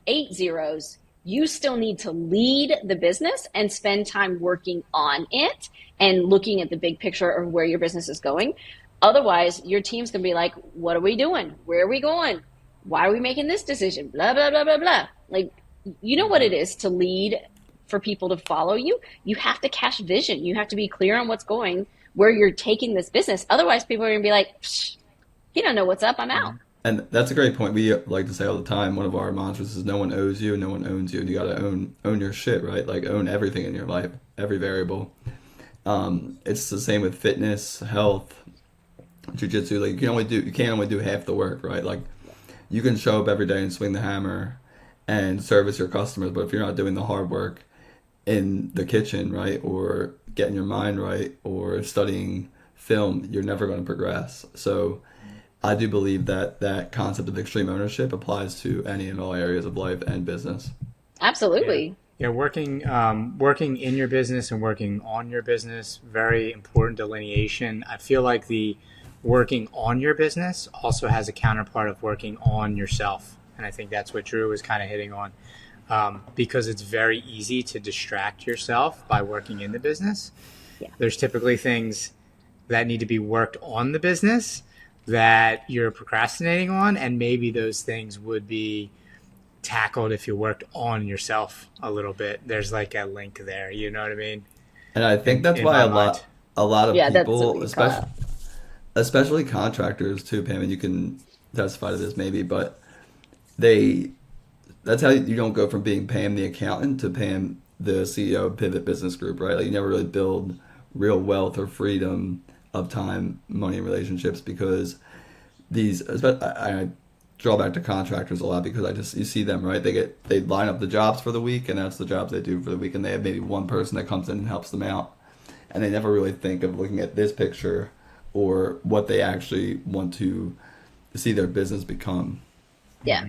8 zeros, you still need to lead the business and spend time working on it and looking at the big picture of where your business is going. Otherwise, your team's going to be like, what are we doing? Where are we going? Why are we making this decision? Blah, blah, blah, blah, blah. Like, you know what it is to lead for people to follow you? You have to cast vision. You have to be clear on what's going, where you're taking this business. Otherwise, people are going to be like, you don't know what's up. I'm out. And that's a great point. We like to say all the time, one of our mantras is no one owes you, no one owns you. And you got to own your shit, right? Like, own everything in your life, every variable. It's the same with fitness, health, jiu-jitsu. Like, you can't only do half the work, right? Like, you can show up every day and swing the hammer and service your customers, but if you're not doing the hard work in the kitchen, right, or getting your mind right, or studying film, you're never going to progress. So I do believe that concept of extreme ownership applies to any and all areas of life and business. Yeah. Absolutely. Yeah, working in your business and working on your business, very important delineation. I feel like the working on your business also has a counterpart of working on yourself. And I think that's what Drew was kind of hitting on. Because it's very easy to distract yourself by working in the business. Yeah. There's typically things that need to be worked on the business that you're procrastinating on, and maybe those things would be tackled if you worked on yourself a little bit. There's like a link there, you know what I mean? And I think that's In why my mind. a lot of Yeah, that's what people, we call it. especially contractors too, Pam, and you can testify to this maybe, but they that's how you don't go from being Pam the accountant to Pam the CEO of Pivot Business Group, right? Like you never really build real wealth or freedom of time, money, and relationships because I draw back to contractors a lot because you see them, right? They line up the jobs for the week and that's the jobs they do for the week and they have maybe one person that comes in and helps them out. And they never really think of looking at this picture or what they actually want to see their business become. Yeah.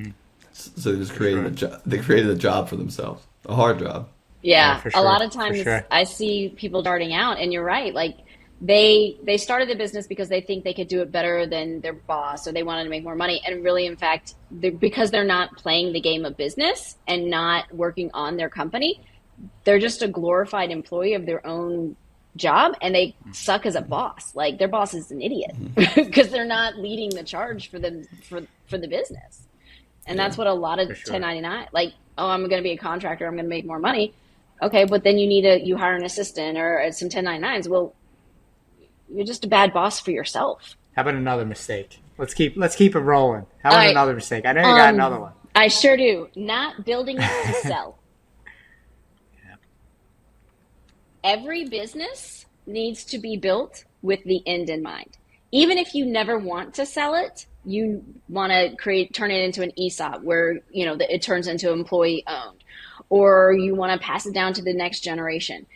So they just created a job. They created a job for themselves, a hard job. Yeah, Yeah, for a sure. lot of For times sure. I see people starting out, and you're right. Like they started the business because they think they could do it better than their boss, or they wanted to make more money. And really, in fact, because they're not playing the game of business and not working on their company, they're just a glorified employee of their own job, and they suck as a boss. Like their boss is an idiot because they're not leading the charge for them for the business. And that's what a lot of For sure. 1099, like, oh, I'm going to be a contractor, I'm going to make more money. Okay, but then you hire an assistant or some 1099s. Well, you're just a bad boss for yourself. How about another mistake? Let's keep it rolling. How All about right. another mistake? I know you got another one. I sure do. Not building it to sell. Every business needs to be built with the end in mind. Even if you never want to sell it, you want to turn it into an ESOP where, it turns into employee owned, or you want to pass it down to the next generation.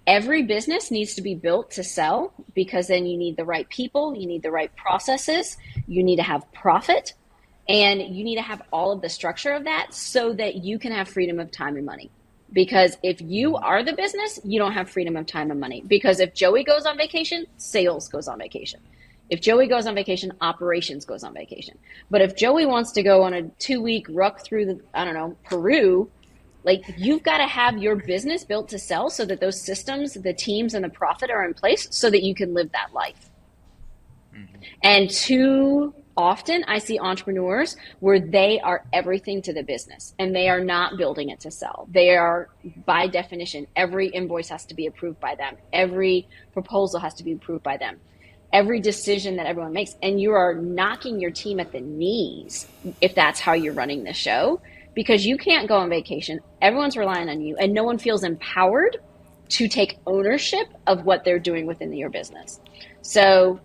Every business needs to be built to sell because then you need the right people, you need the right processes, you need to have profit, and you need to have all of the structure of that so that you can have freedom of time and money. Because if you are the business, you don't have freedom of time and money. Because if Joey goes on vacation, sales goes on vacation. If Joey goes on vacation, operations goes on vacation. But if Joey wants to go on a 2-week ruck through Peru, like you've got to have your business built to sell so that those systems, the teams, and the profit are in place so that you can live that life. And too often I see entrepreneurs where they are everything to the business and they are not building it to sell. They are, by definition, every invoice has to be approved by them. Every proposal has to be approved by them. Every decision that everyone makes. And you are knocking your team at the knees if that's how you're running the show, because you can't go on vacation. Everyone's relying on you and no one feels empowered to take ownership of what they're doing within your business. So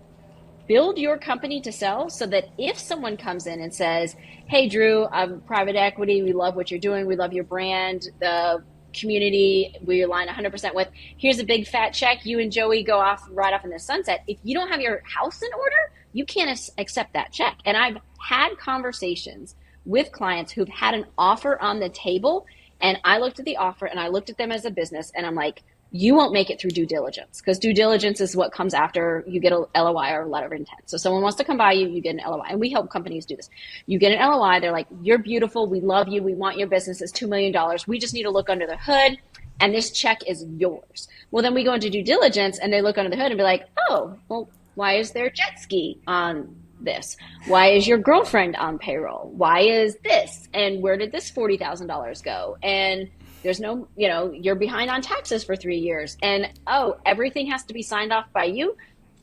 build your company to sell so that if someone comes in and says, hey, Drew, I'm private equity. We love what you're doing. We love your brand, the community we align 100% with. Here's a big fat check. You and Joey go right off in the sunset. If you don't have your house in order, you can't accept that check. And I've had conversations with clients who've had an offer on the table. And I looked at the offer and I looked at them as a business and I'm like, you won't make it through due diligence, because due diligence is what comes after you get a LOI or a letter of intent. So someone wants to come by you, you get an LOI, and we help companies do this. You get an LOI, they're like, you're beautiful, we love you, we want your business, it's $2 million, we just need to look under the hood, and this check is yours. Well, then we go into due diligence, and they look under the hood and be like, oh, well, why is there a jet ski on this? Why is your girlfriend on payroll? Why is this? And where did this $40,000 go? And there's no, you're behind on taxes for 3 years. And, oh, everything has to be signed off by you.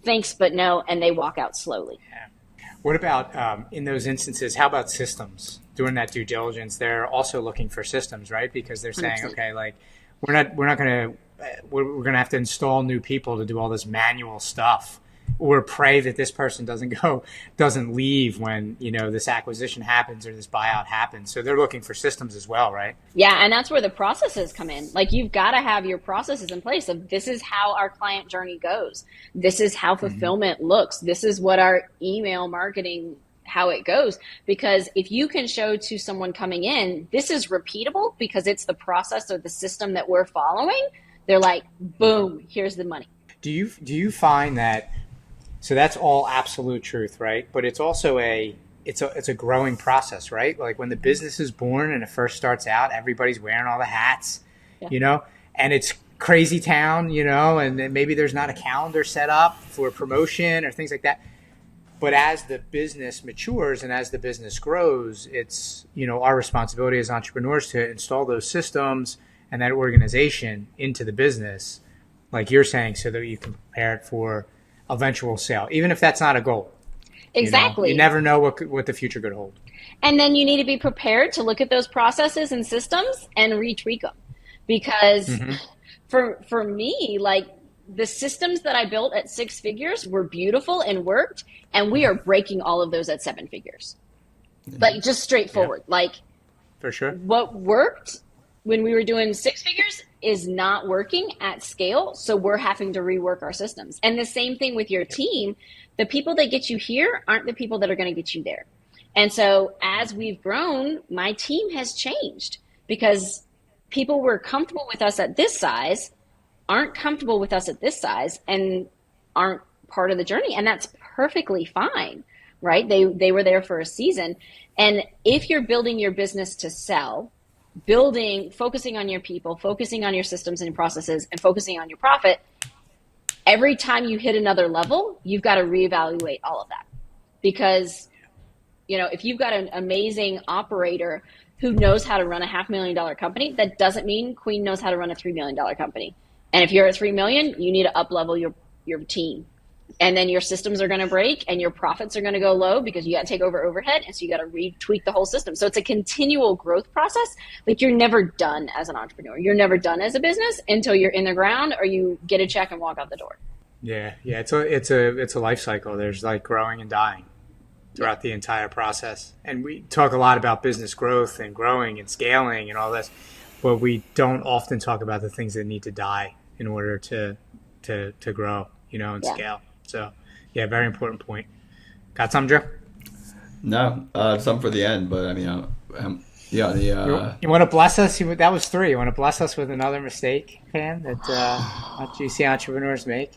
Thanks, but no. And they walk out slowly. What about in those instances? How about systems? Doing that due diligence, they're also looking for systems, right? Because they're saying, 100%. okay, like we're gonna have to install new people to do all this manual stuff, or pray that this person doesn't leave when this acquisition happens or this buyout happens. So they're looking for systems as well, right? Yeah, and that's where the processes come in. Like you've got to have your processes in place of this is how our client journey goes. This is how fulfillment looks. This is what our email marketing how it goes. Because if you can show to someone coming in, this is repeatable because it's the process or the system that we're following, they're like, boom, here's the money. Do you find that, so that's all absolute truth, right? But it's also it's a growing process, right? Like when the business is born and it first starts out, everybody's wearing all the hats, and it's crazy town, and then maybe there's not a calendar set up for promotion or things like that. But as the business matures and as the business grows, it's, our responsibility as entrepreneurs to install those systems and that organization into the business, like you're saying, so that you can prepare it for eventual sale, even if that's not a goal. Exactly. You never know what the future could hold. And then you need to be prepared to look at those processes and systems and retweak them. Because for me, like the systems that I built at 6 figures were beautiful and worked, and we are breaking all of those at 7 figures. Like just straightforward. Like for sure. What worked when we were doing 6 figures is not working at scale. So we're having to rework our systems. And the same thing with your team. The people that get you here aren't the people that are going to get you there. And so as we've grown, my team has changed because people were comfortable with us at this size aren't comfortable with us at this size and aren't part of the journey. And that's perfectly fine, right? They were there for a season. And if you're building your business to sell, focusing on your people, focusing on your systems and processes, and focusing on your profit, every time you hit another level, you've got to reevaluate all of that. Because, if you've got an amazing operator who knows how to run a $500,000 company, that doesn't mean Queen knows how to run a $3 million company. And if you're at 3 million, you need to up level your team. And then your systems are going to break and your profits are going to go low because you got to take over overhead. And so you got to retweak the whole system. So it's a continual growth process. Like you're never done as an entrepreneur. You're never done as a business until you're in the ground or you get a check and walk out the door. Yeah. It's a life cycle. There's like growing and dying throughout the entire process. And we talk a lot about business growth and growing and scaling and all this, but we don't often talk about the things that need to die in order to grow, and scale. So, yeah, very important point. Got some, Joe? No, some for the end, but I mean, you want to bless us? That was 3. You want to bless us with another mistake, Pam, that you see entrepreneurs make?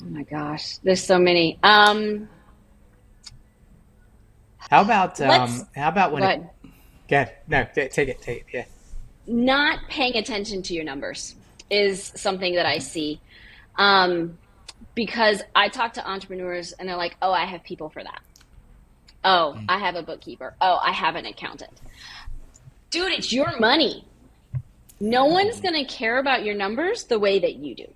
Oh my gosh, there's so many. How about when? Take it. Yeah. Not paying attention to your numbers is something that I see. Because I talk to entrepreneurs and they're like, oh, I have people for that. Oh, I have a bookkeeper. Oh, I have an accountant. Dude, it's your money. No one's going to care about your numbers the way that you do.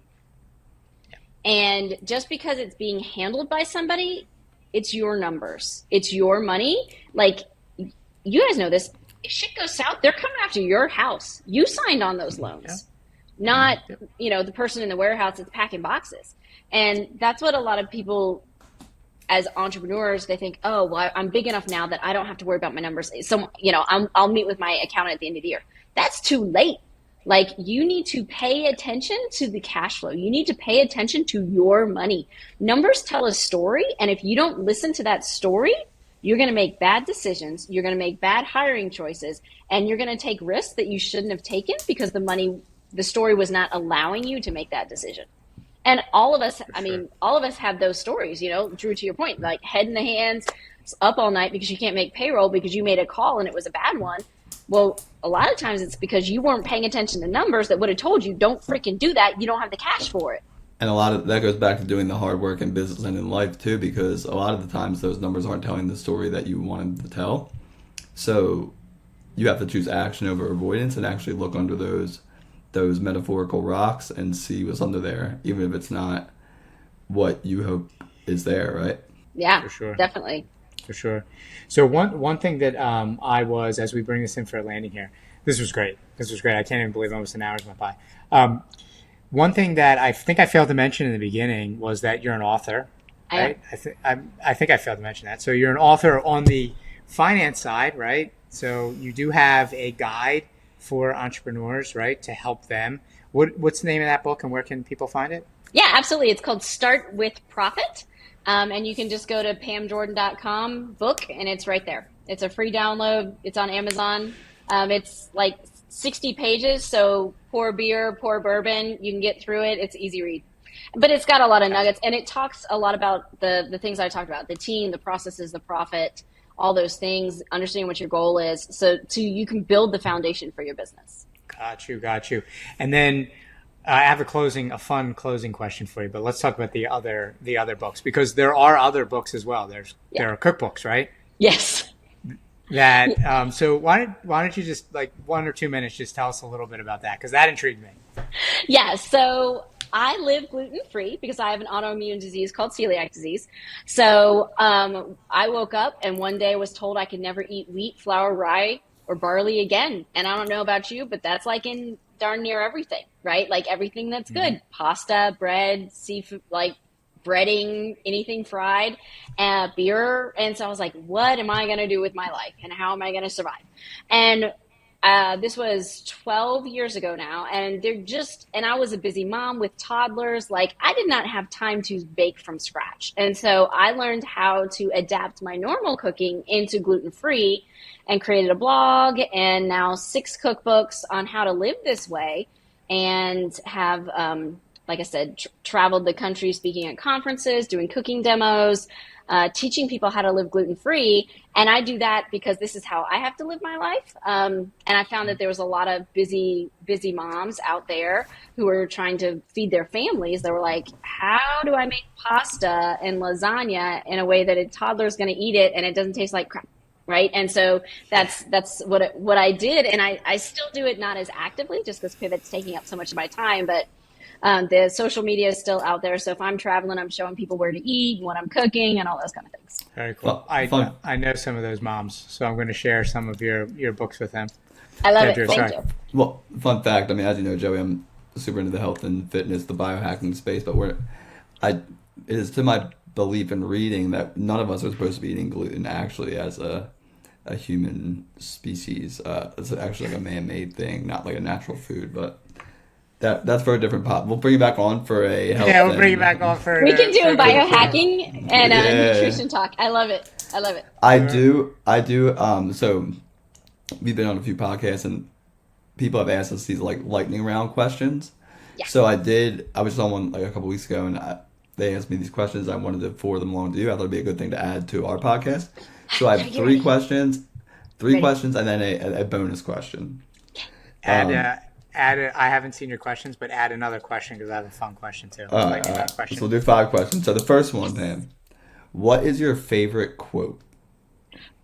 And just because it's being handled by somebody, it's your numbers. It's your money. Like, you guys know this. If shit goes south, they're coming after your house. You signed on those loans. Not, the person in the warehouse that's packing boxes. And that's what a lot of people as entrepreneurs, they think, oh, well, I'm big enough now that I don't have to worry about my numbers. So, I'll meet with my accountant at the end of the year. That's too late. Like, you need to pay attention to the cash flow. You need to pay attention to your money. Numbers tell a story. And if you don't listen to that story, you're going to make bad decisions. You're going to make bad hiring choices. And you're going to take risks that you shouldn't have taken because the story was not allowing you to make that decision. And all of us, all of us have those stories, Drew, to your point, like head in the hands, up all night because you can't make payroll because you made a call and it was a bad one. Well, a lot of times it's because you weren't paying attention to numbers that would have told you, don't freaking do that. You don't have the cash for it. And a lot of that goes back to doing the hard work in business and in life too, because a lot of the times those numbers aren't telling the story that you want them to tell. So you have to choose action over avoidance and actually look under those metaphorical rocks and see what's under there, even if it's not what you hope is there, right? Yeah, for sure. Definitely. For sure. So one thing that as we bring this in for a landing here, this was great. I can't even believe almost an hour's went by. One thing that I think I failed to mention in the beginning was that you're an author, right? I think I failed to mention that. So you're an author on the finance side, right? So you do have a guide for entrepreneurs, right, to help them What's the name of that book, and where can people find it? Yeah, absolutely. It's called Start with Profit. And you can just go to pamjordan.com book, and it's right there. It's a free download. It's on Amazon. It's like 60 pages, so pour beer, pour bourbon. You can get through it. It's easy read. But it's got a lot of nuggets, and it talks a lot about the things I talked about, the team, the processes, the profit, all those things, understanding what your goal is, so you can build the foundation for your business. Got you. And then I have a fun closing question for you. But let's talk about the other books, because there are other books as well. There are cookbooks, right? Yes. So why don't you just, like, 1 or 2 minutes, just tell us a little bit about that, because that intrigued me. Yeah. So I live gluten-free because I have an autoimmune disease called celiac disease. So I woke up and one day was told I could never eat wheat, flour, rye, or barley again. And I don't know about you, but that's like in darn near everything, right? Like everything that's good, pasta, bread, seafood, like breading, anything fried, beer. And so I was like, what am I going to do with my life, and how am I going to survive? And this was 12 years ago now, and I was a busy mom with toddlers. Like, I did not have time to bake from scratch. And so I learned how to adapt my normal cooking into gluten-free, and created a blog, and now 6 cookbooks on how to live this way, and have, like I said, traveled the country speaking at conferences, doing cooking demos, teaching people how to live gluten-free. And I do that because this is how I have to live my life. And I found that there was a lot of busy moms out there who were trying to feed their families. They were like, how do I make pasta and lasagna in a way that a toddler is going to eat it and it doesn't taste like crap? Right. And so that's what I did. And I still do it, not as actively, just because Pivot's taking up so much of my time. But the social media is still out there. So if I'm traveling, I'm showing people where to eat and what I'm cooking and all those kind of things. Very cool. I know some of those moms, so I'm going to share some of your books with them. I love it. Thank you. Well, fun fact. I mean, as you know, Joey, I'm super into the health and fitness, the biohacking space. But it is to my belief in reading that none of us are supposed to be eating gluten actually as a human species. It's actually like a man-made thing, not like a natural food. But that's for a different pot. We'll bring you back on for a health. Yeah, we'll bring you back on for. We can do a biohacking and nutrition talk. I love it. I do. So we've been on a few podcasts, and people have asked us these like lightning round questions. Yeah. So I was on one like a couple weeks ago, and they asked me these questions. I wanted to forward them along to you. I thought it'd be a good thing to add to our podcast. So I have 3 questions, questions, and then a bonus question. I haven't seen your questions, but add another question, because I have a fun question too. All right. So we'll do 5 questions. So the first one, Pam, what is your favorite quote?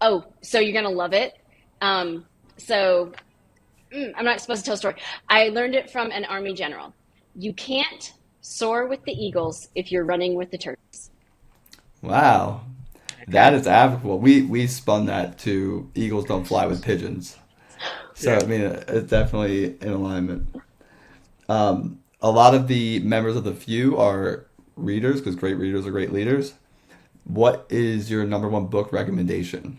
Oh, so you're going to love it. I'm not supposed to tell a story. I learned it from an Army general. You can't soar with the eagles if you're running with the turkeys. Wow. That is applicable. We spun that to eagles don't fly with pigeons. So, yeah. I mean, it's definitely in alignment. A lot of the members of the Few are readers, because great readers are great leaders. What is your number 1 book recommendation?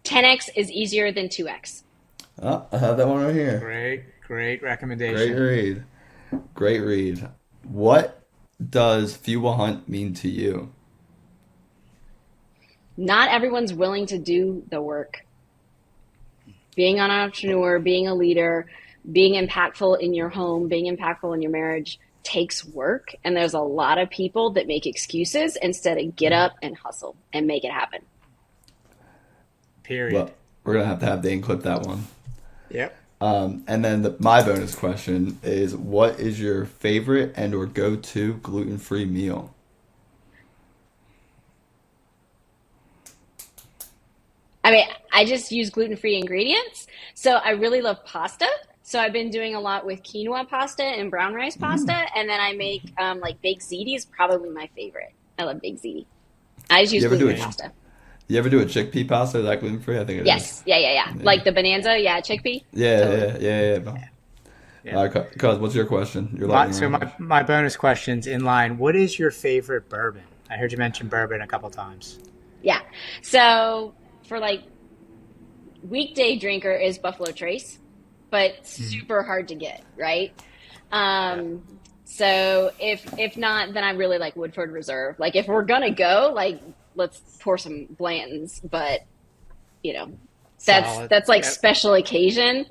10x is easier than 2x. Oh, I have that one right here. Great recommendation. Great read. What does Few Will Hunt mean to you? Not everyone's willing to do the work. Being an entrepreneur, being a leader, being impactful in your home, being impactful in your marriage takes work. And there's a lot of people that make excuses instead of get up and hustle and make it happen. Period. Well, we're going to have Dane clip that one. Yep. And then my bonus question is, what is your favorite and or go-to gluten-free meal? I mean, I just use gluten-free ingredients. So I really love pasta. So I've been doing a lot with quinoa pasta and brown rice pasta. And then I make like baked ziti is probably my favorite. I love baked ziti. I just use gluten-free pasta. You ever do a chickpea pasta? Is that gluten-free? I think it is. Yeah. Like the bonanza, chickpea. Yeah. Cuz, what's your question? My bonus question's in line. What is your favorite bourbon? I heard you mention bourbon a couple times. Yeah. So for like weekday drinker is Buffalo Trace, but super hard to get, right? So if not, then I really like Woodford Reserve. Like if we're gonna go, like let's pour some Blanton's. But you know, Solid. that's like Yep. special occasion.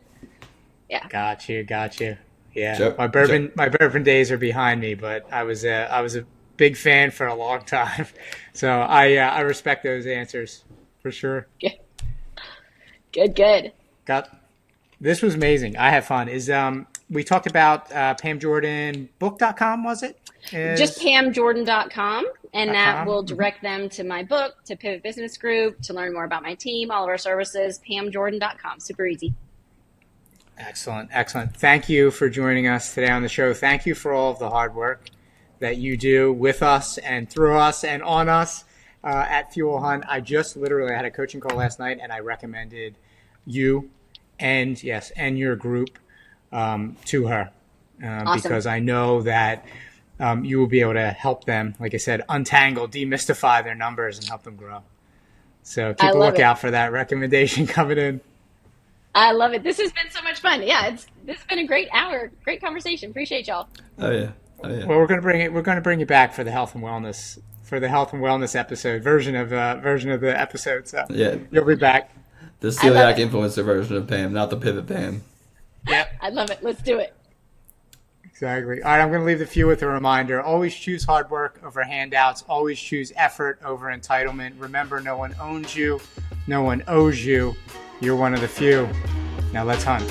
Yeah, Got you. Got you. Yeah. Joe, My bourbon days are behind me, but I was a big fan for a long time. So I respect those answers for sure. good. Got This was amazing. I had fun. We talked about PamJordanBook.com, was it? Just PamJordan.com, and that .com? will direct them to my book, to Pivot Business Group, to learn more about my team, all of our services. PamJordan.com, super easy. Excellent. Excellent. Thank you for joining us today on the show. Thank you for all of the hard work that you do with us and through us and on us at Fuel Hunt. I just literally had a coaching call last night, and I recommended you and your group to her Awesome. because I know that you will be able to help them, like I said, untangle, demystify their numbers and help them grow. So keep I a love lookout for that recommendation coming in. I love it. This has been so much fun. Yeah, this has been a great hour, great conversation. Appreciate y'all. Oh yeah. Oh yeah. Well, we're going to bring you back for the health and wellness episode version of the episode. So Yeah. you'll be back. The I love celiac it. influencer version of Pam, not the pivot Pam. Yep, I love it. Let's do it. exactly. All right, I'm going to leave the few with a reminder. Always choose hard work over handouts. Always choose effort over entitlement. Remember, no one owns you. No one owes you. You're one of the few. Now let's hunt.